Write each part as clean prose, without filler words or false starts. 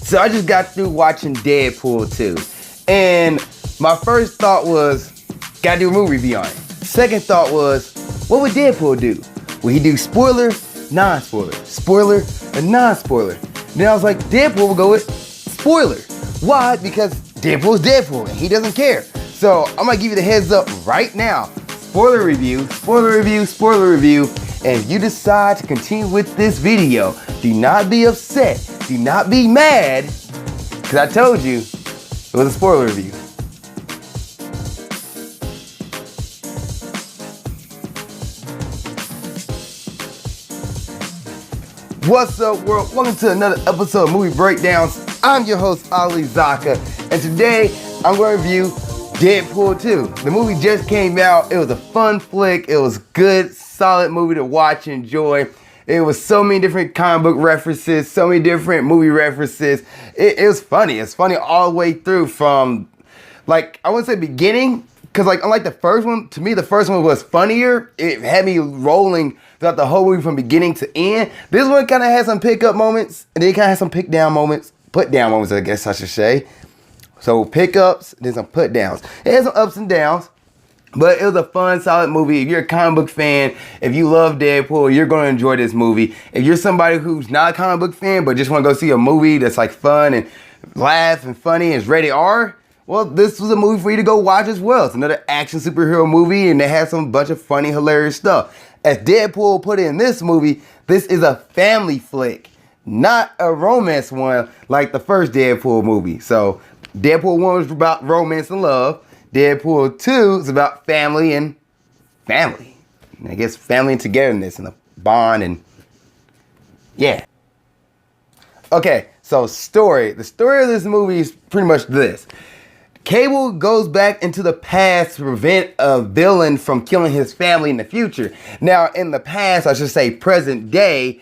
So I just got through watching Deadpool 2. And my first thought was, gotta do a movie review on it. Second thought was, what would Deadpool do? Will he do spoiler, non-spoiler, spoiler, and non-spoiler? Then I was like, Deadpool will go with spoiler. Why? Because Deadpool's Deadpool and he doesn't care. So I'm gonna give you the heads up right now. Spoiler review, spoiler review, spoiler review. And if you decide to continue with this video, do not be upset, do not be mad, because I told you it was a spoiler review. What's up, world? Welcome to another episode of Movie Breakdowns. I'm your host, Ali Zakka, and today I'm going to review Deadpool 2. The movie just came out. It was a fun flick. It was good, solid movie to watch and enjoy. It was so many different comic book references, so many different movie references. It was funny. It's funny all the way through from, like, I wouldn't say beginning, because like unlike the first one, to me the first one was funnier. It had me rolling throughout the whole movie from beginning to end. This one kind of had some pickup moments, and then it kind of had some put down moments, I guess I should say. So pickups, then some put downs. It had some ups and downs, but it was a fun, solid movie. If you're a comic book fan, if you love Deadpool, you're going to enjoy this movie. If you're somebody who's not a comic book fan, but just want to go see a movie that's like fun and laugh and funny and is rated R, well, this was a movie for you to go watch as well. It's another action superhero movie, and it has some bunch of funny, hilarious stuff. As Deadpool put it in this movie, this is a family flick, not a romance one like the first Deadpool movie. So Deadpool 1 was about romance and love. Deadpool 2 is about family and family. And I guess family and togetherness and a bond and yeah. Okay, so story. The story of this movie is pretty much this. Cable goes back into the past to prevent a villain from killing his family in the future. Now, in the past, I should say present day,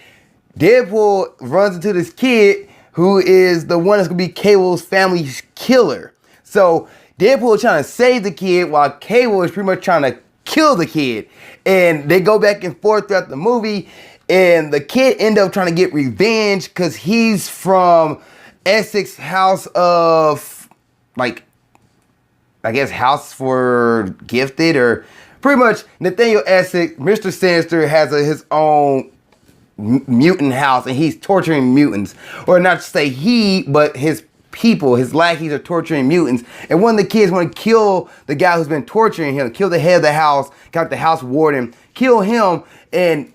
Deadpool runs into this kid who is the one that's going to be Cable's family's killer. So Deadpool is trying to save the kid while Cable is pretty much trying to kill the kid. And they go back and forth throughout the movie. And the kid end up trying to get revenge because he's from Essex House of, like, I guess House for Gifted, or pretty much Nathaniel Essex, Mr. Sinister, has his own mutant house, and he's torturing mutants. Or not to say he, but his people, his lackeys are torturing mutants. And one of the kids want to kill the guy who's been torturing him, kill the head of the house, got the house warden, kill him, and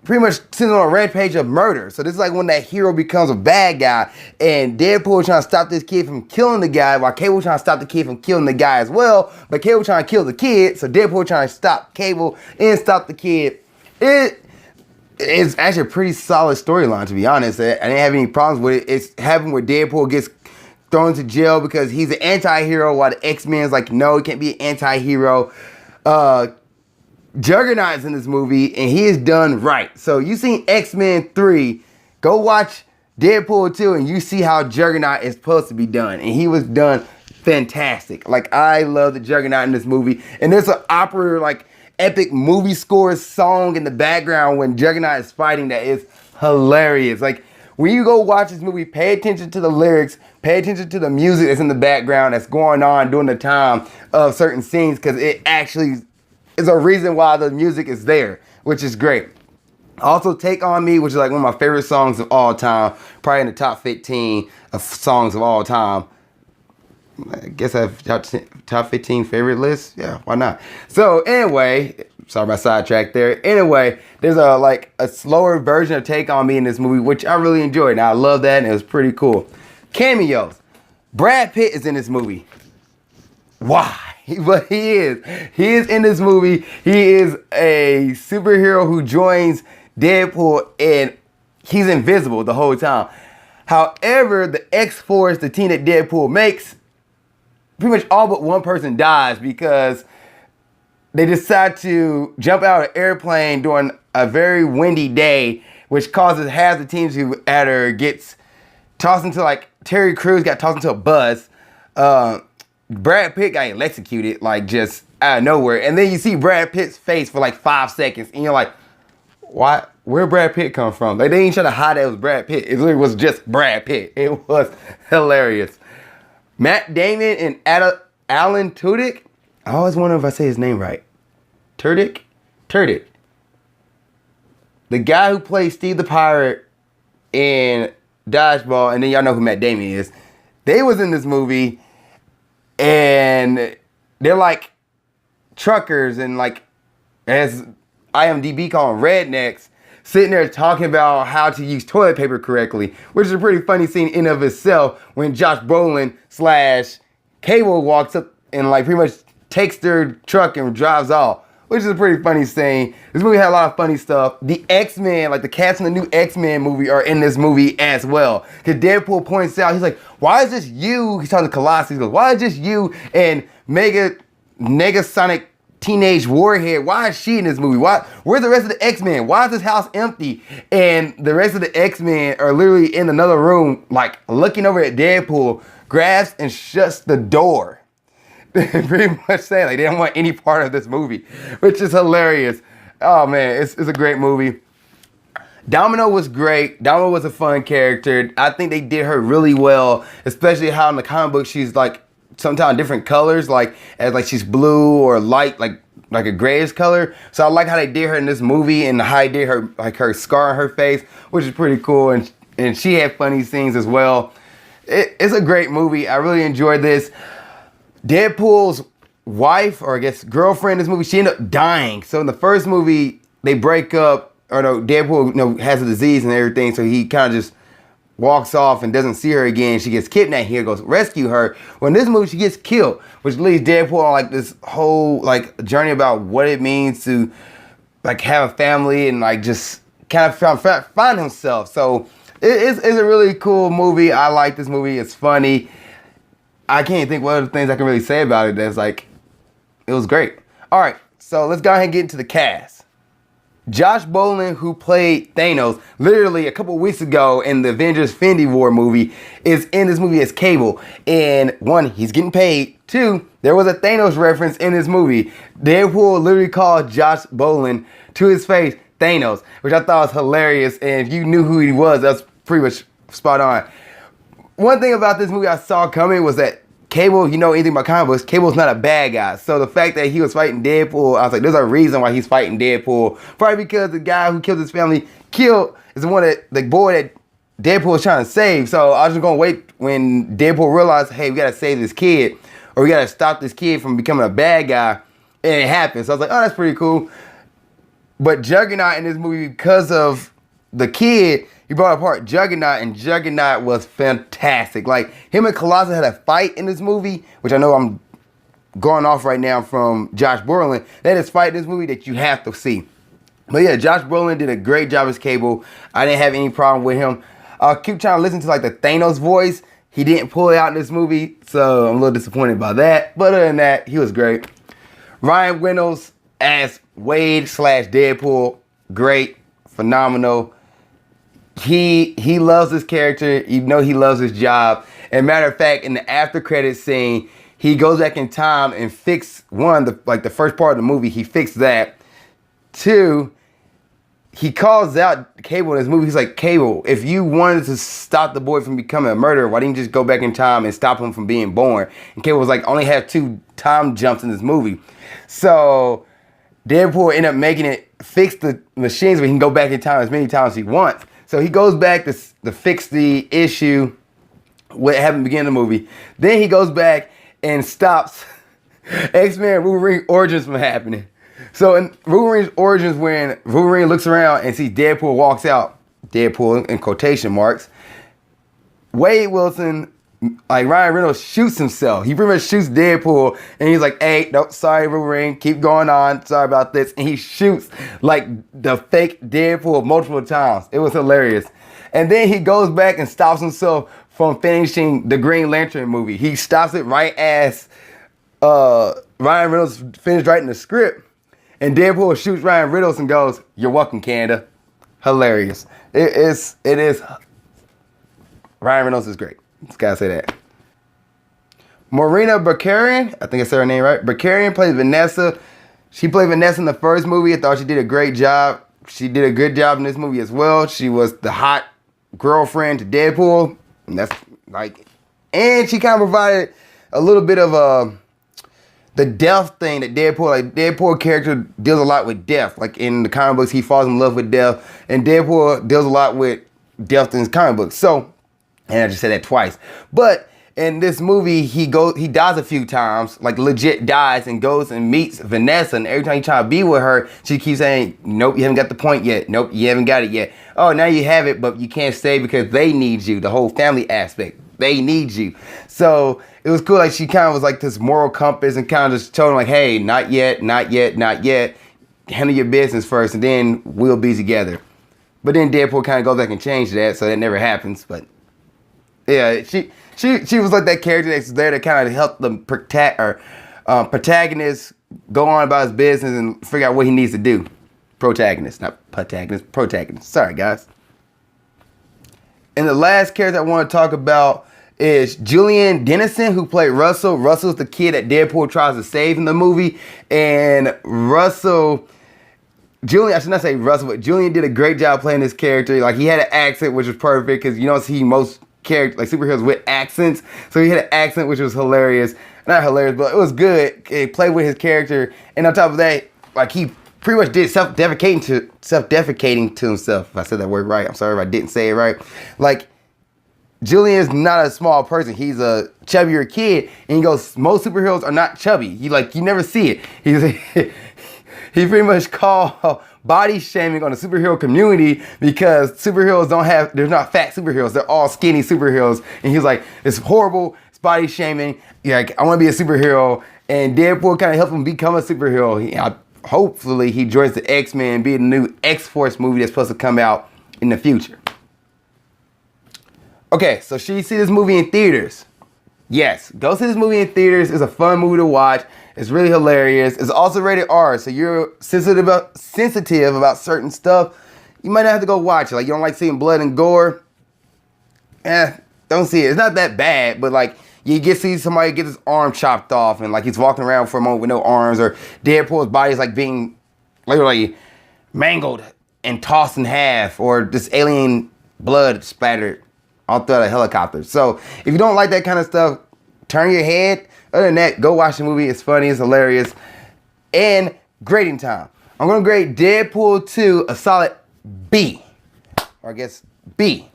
pretty much sends on a rampage of murder. So this is like when that hero becomes a bad guy, and Deadpool is trying to stop this kid from killing the guy, while Cable trying to stop the kid from killing the guy as well. But Cable trying to kill the kid, so Deadpool trying to stop Cable and stop the kid. It's actually a pretty solid storyline, to be honest. I didn't have any problems with it. It's happened where Deadpool gets thrown into jail because he's an anti-hero, while the X-Men is like, no, he can't be an anti-hero. Juggernaut is in this movie, and he is done right. So you seen X-Men 3, go watch Deadpool 2, and you see how Juggernaut is supposed to be done. And he was done fantastic. Like, I love the Juggernaut in this movie. And there's an opera, like, epic movie score song in the background when Juggernaut is fighting that is hilarious. Like, when you go watch this movie, pay attention to the lyrics, pay attention to the music that's in the background that's going on during the time of certain scenes, because it actually is a reason why the music is there, which is great. Also, Take On Me, which is like one of my favorite songs of all time, probably in the top 15 of songs of all time. I guess I have top 15 favorite list. Yeah, why not? So anyway, sorry about sidetrack there. Anyway, there's a slower version of Take On Me in this movie, which I really enjoyed. And I love that, and it was pretty cool. Cameos. Brad Pitt is in this movie. Why? But he is. He is in this movie. He is a superhero who joins Deadpool, and he's invisible the whole time. However, the X-Force, the team that Deadpool makes, pretty much all but one person dies because they decide to jump out of an airplane during a very windy day, which causes half the team to either gets tossed into, like, Terry Crews got tossed into a bus. Brad Pitt got electrocuted, like, just out of nowhere. And then you see Brad Pitt's face for like 5 seconds, and you're like, why where Brad Pitt come from? Like, they ain't trying to hide that it was Brad Pitt. It literally was just Brad Pitt. It was hilarious. Matt Damon and Alan Tudyk. I always wonder if I say his name right. Tudyk? The guy who played Steve the Pirate in Dodgeball, and then y'all know who Matt Damon is. They was in this movie, and they're like truckers and like, as IMDb call them, rednecks, sitting there talking about how to use toilet paper correctly, which is a pretty funny scene in of itself when Josh Brolin / Cable walks up and like pretty much takes their truck and drives off, which is a pretty funny scene. This movie had a lot of funny stuff. The X-Men, like the cast in the new X-Men movie are in this movie as well. Because Deadpool points out, he's like, why is this you? He's talking to Colossus. He goes, why is this you and Negasonic Teenage Warhead? Why is she in this movie? Where's the rest of the X-Men? Why is this house empty? And the rest of the X-Men are literally in another room, like looking over at Deadpool, grabs and shuts the door. Pretty much saying like they don't want any part of this movie, which is hilarious. Oh man, it's a great movie. Domino was great. Domino was a fun character. I think they did her really well, especially how in the comic book she's like sometimes different colors, like as like she's blue or light, like a grayish color. So I like how they did her in this movie and how they did her, like her scar on her face, which is pretty cool. And she had funny scenes as well. It's a great movie. I really enjoyed this. Deadpool's wife, or I guess girlfriend in this movie, she ended up dying. So in the first movie, they break up, or no, Deadpool has a disease and everything, so he kind of just walks off and doesn't see her again. She gets kidnapped here, goes rescue her. Well, in this movie, she gets killed, which leads Deadpool on like this whole like journey about what it means to like have a family and like just kind of find himself. So it's a really cool movie. I like this movie. It's funny. I can't think what other things I can really say about it. That's like, it was great. All right, so let's go ahead and get into the cast. Josh Brolin, who played Thanos literally a couple weeks ago in the Avengers Infinity War movie, is in this movie as Cable. And one, he's getting paid. Two, there was a Thanos reference in this movie. Deadpool literally called Josh Brolin to his face Thanos, which I thought was hilarious. And if you knew who he was, that's pretty much spot on. One thing about this movie I saw coming was that Cable, you know anything about comic books, Cable's not a bad guy. So the fact that he was fighting Deadpool, I was like, there's a reason why he's fighting Deadpool. Probably because the guy who killed his family is the one that, the boy that Deadpool is trying to save. So I was just going to wait when Deadpool realized, hey, we got to save this kid, or we got to stop this kid from becoming a bad guy. And it happened. So I was like, oh, that's pretty cool. But Juggernaut in this movie, because of the kid, he brought apart Juggernaut, and Juggernaut was fantastic. Like, him and Colossus had a fight in this movie, which I know I'm going off right now from Josh Brolin. That is fight in this movie that you have to see. But yeah, Josh Brolin did a great job as Cable. I didn't have any problem with him. I'll keep trying to listen to like the Thanos voice. He didn't pull it out in this movie, so I'm a little disappointed by that. But other than that, he was great. Ryan Reynolds as Wade / Deadpool, great, phenomenal. He loves this character. You know he loves his job. And matter of fact, in the after credits scene, he goes back in time and fixed the first part of the movie. He fixed that. Two, he calls out Cable in this movie. He's like, Cable, if you wanted to stop the boy from becoming a murderer, why didn't you just go back in time and stop him from being born? And Cable was like, only have 2 time jumps in this movie. So Deadpool ended up making it fix the machines where he can go back in time as many times as he wants. So he goes back to fix the issue, what happened at the beginning of the movie. Then he goes back and stops X-Men Wolverine Origins from happening. So in Wolverine's Origins, when Wolverine looks around and sees Deadpool walks out, Deadpool in quotation marks, Wade Wilson, like Ryan Reynolds, shoots himself. He pretty much shoots Deadpool, and he's like, hey, no, sorry, Wolverine, keep going on, sorry about this. And he shoots like the fake Deadpool multiple times. It was hilarious. And then he goes back and stops himself from finishing the Green Lantern movie. He stops it right as Ryan Reynolds finished writing the script. And Deadpool shoots Ryan Reynolds and goes, you're welcome, Canada. Hilarious. It is. Ryan Reynolds is great. Just gotta say that. Morena Baccarin, I think I said her name right. Baccarin plays Vanessa. She played Vanessa in the first movie. I thought she did a great job. she did a good job in this movie as well. She was the hot girlfriend to Deadpool. And that's like, and she kind of provided a little bit of the death thing that Deadpool character deals a lot with death. Like in the comic books, he falls in love with death, and Deadpool deals a lot with death in his comic books. So, and I just said that twice. But in this movie, he dies a few times, like legit dies, and goes and meets Vanessa. And every time he tries to be with her, she keeps saying, nope, you haven't got the point yet. Nope, you haven't got it yet. Oh, now you have it, but you can't stay because they need you. The whole family aspect. They need you. So it was cool. Like she kind of was like this moral compass and kind of just told him like, hey, not yet, not yet, not yet. Handle your business first and then we'll be together. But then Deadpool kind of goes back and changes that, so that never happens. But yeah, she was like that character that's there to kind of help the protagonist go on about his business and figure out what he needs to do. Protagonist, not protagonist, protagonist. Sorry, guys. And the last character I want to talk about is Julian Dennison, who played Russell. Russell's the kid that Deadpool tries to save in the movie. And Julian, I should not say Russell, but Julian did a great job playing this character. Like, he had an accent, which was perfect, because you don't see most characters, like superheroes with accents. So he had an accent, which was hilarious. Not hilarious, but it was good. He played with his character. And on top of that, like, he pretty much did self-defecating to himself. If I said that word right, I'm sorry if I didn't say it right. Like, Julian's not a small person. He's a chubbier kid, and he goes, most superheroes are not chubby. You never see it. He pretty much called body shaming on the superhero community because superheroes they're not fat superheroes. They're all skinny superheroes. And he was like, it's horrible. It's body shaming. Like, I want to be a superhero. And Deadpool kind of helped him become a superhero. Hopefully he joins the X-Men, be the new X-Force movie that's supposed to come out in the future. Okay, so should you see this movie in theaters? Yes, go see this movie in theaters. It's a fun movie to watch. It's really hilarious. It's also rated R, so you're sensitive about certain stuff. You might not have to go watch it. Like, you don't like seeing blood and gore? Don't see it. It's not that bad, but like, you see somebody get his arm chopped off and like he's walking around for a moment with no arms, or Deadpool's body is like being literally mangled and tossed in half, or this alien blood splattered all throughout a helicopter. So if you don't like that kind of stuff, turn your head. Other than that, go watch the movie. It's funny, it's hilarious. And grading time. I'm going to grade Deadpool 2 a solid B. Or I guess B.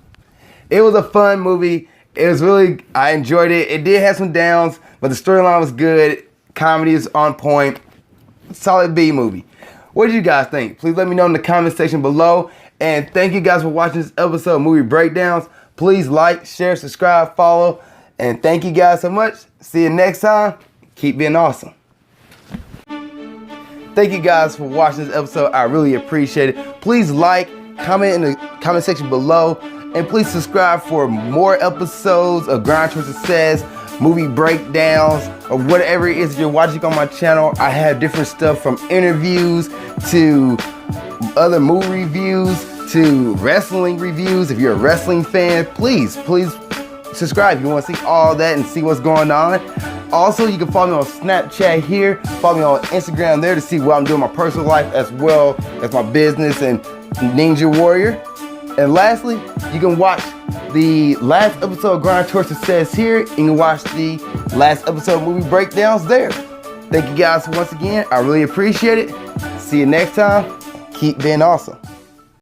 It was a fun movie. It was really, I enjoyed it. It did have some downs, but the storyline was good. Comedy is on point. Solid B movie. What did you guys think? Please let me know in the comment section below. And thank you guys for watching this episode of Movie Breakdowns. Please like, share, subscribe, follow. And thank you guys so much. See you next time. Keep being awesome. Thank you guys for watching this episode. I really appreciate it. Please like, comment in the comment section below. And please subscribe for more episodes of Grind Towards Success, movie breakdowns, or whatever it is you're watching on my channel. I have different stuff from interviews to other movie reviews to wrestling reviews. If you're a wrestling fan, please subscribe if you want to see all that and see what's going on. Also, you can follow me on Snapchat here. Follow me on Instagram there to see what I'm doing in my personal life as well as my business and Ninja Warrior. And lastly, you can watch the last episode of Grind Towards Success here. You can watch the last episode of Movie Breakdowns there. Thank you guys once again. I really appreciate it. See you next time. Keep being awesome.